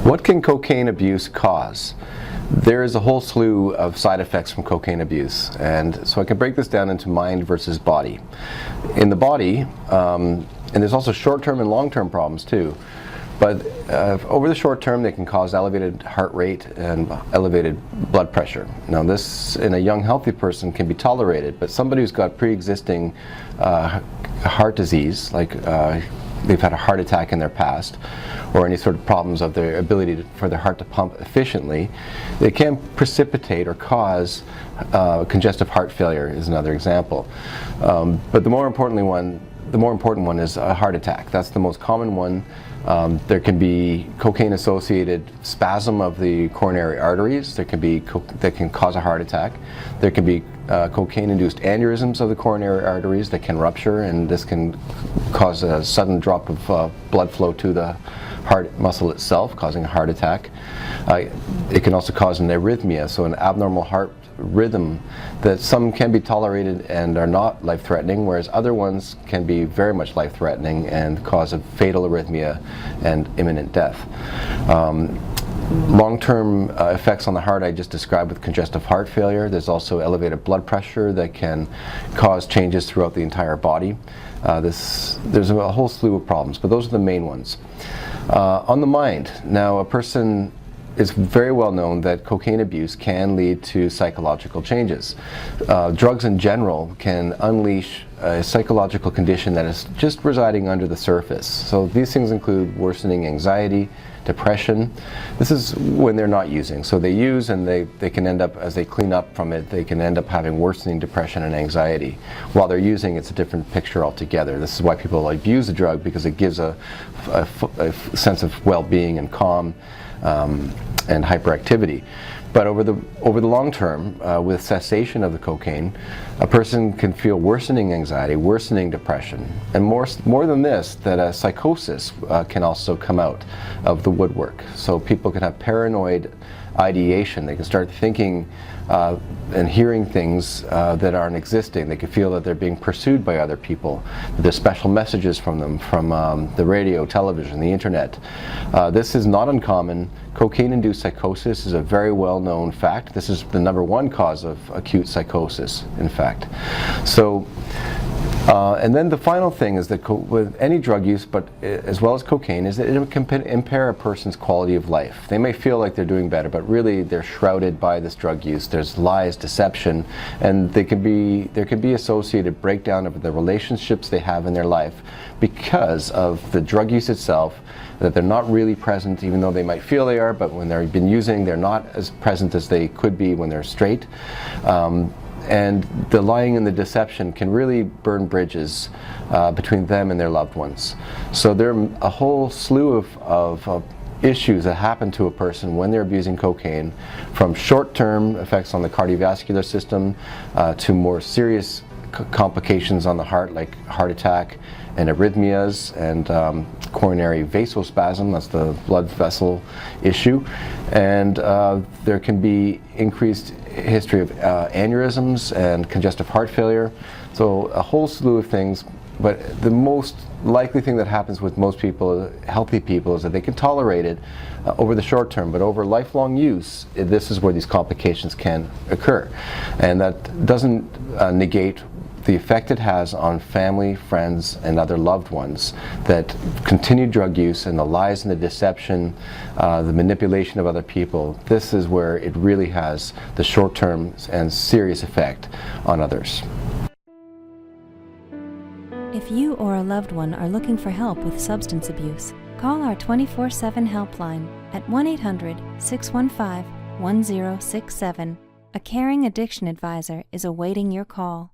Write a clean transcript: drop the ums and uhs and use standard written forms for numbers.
What can cocaine abuse cause? There is a whole slew of side effects from cocaine abuse, and so I can break this down into mind versus body. In the body, and there's also short-term and long-term problems too, but over the short term they can cause elevated heart rate and elevated blood pressure. Now this in a young healthy person can be tolerated, but somebody who's got pre-existing heart disease, like they've had a heart attack in their past, or any sort of problems of their ability for their heart to pump efficiently, they can precipitate or cause congestive heart failure is another example. But the more important one is a heart attack. That's the most common one. There can be cocaine-associated spasm of the coronary arteries. That can cause a heart attack. There can be cocaine-induced aneurysms of the coronary arteries that can rupture, and this can cause a sudden drop of blood flow to the heart muscle itself, causing a heart attack. It can also cause an arrhythmia, so an abnormal heart rhythm that some can be tolerated and are not life-threatening, whereas other ones can be very much life-threatening and cause a fatal arrhythmia and imminent death. Long-term effects on the heart I just described with congestive heart failure. There's also elevated blood pressure that can cause changes throughout the entire body. There's a whole slew of problems, but those are the main ones. On the mind, now it's very well known that cocaine abuse can lead to psychological changes. Drugs in general can unleash a psychological condition that is just residing under the surface. So these things include worsening anxiety, depression. This is when they're not using. So they use, and they can end up, as they clean up from it, they can end up having worsening depression and anxiety. While they're using, it's a different picture altogether. This is why people abuse the drug, because it gives a sense of well-being and calm and hyperactivity. But over the long term, with cessation of the cocaine, a person can feel worsening anxiety, worsening depression, and more than this, that a psychosis can also come out of the woodwork. So people can have paranoid ideation. They can start thinking and hearing things that aren't existing. They can feel that they're being pursued by other people. There's special messages from them, from the radio, television, the internet. This is not uncommon. Cocaine-induced psychosis is a very well-known fact. This is the #1 cause of acute psychosis, in fact. So, and then the final thing is that with any drug use, but as well as cocaine, is that it can impair a person's quality of life. They may feel like they're doing better, but really they're shrouded by this drug use. There's lies, deception, and there can be associated breakdown of the relationships they have in their life because of the drug use itself, that they're not really present, even though they might feel they are, but when they've been using, they're not as present as they could be when they're straight. And the lying and the deception can really burn bridges between them and their loved ones. So there are a whole slew of issues that happen to a person when they're abusing cocaine, from short-term effects on the cardiovascular system to more serious complications on the heart, like heart attack and arrhythmias and coronary vasospasm, that's the blood vessel issue. And there can be increased history of aneurysms and congestive heart failure. So a whole slew of things, but the most likely thing that happens with most people, healthy people, is that they can tolerate it over the short term, but over lifelong use, this is where these complications can occur. And that doesn't negate the effect it has on family, friends, and other loved ones, that continued drug use and the lies and the deception, the manipulation of other people, this is where it really has the short-term and serious effect on others. If you or a loved one are looking for help with substance abuse, call our 24/7 helpline at 1-800-615-1067. A caring addiction advisor is awaiting your call.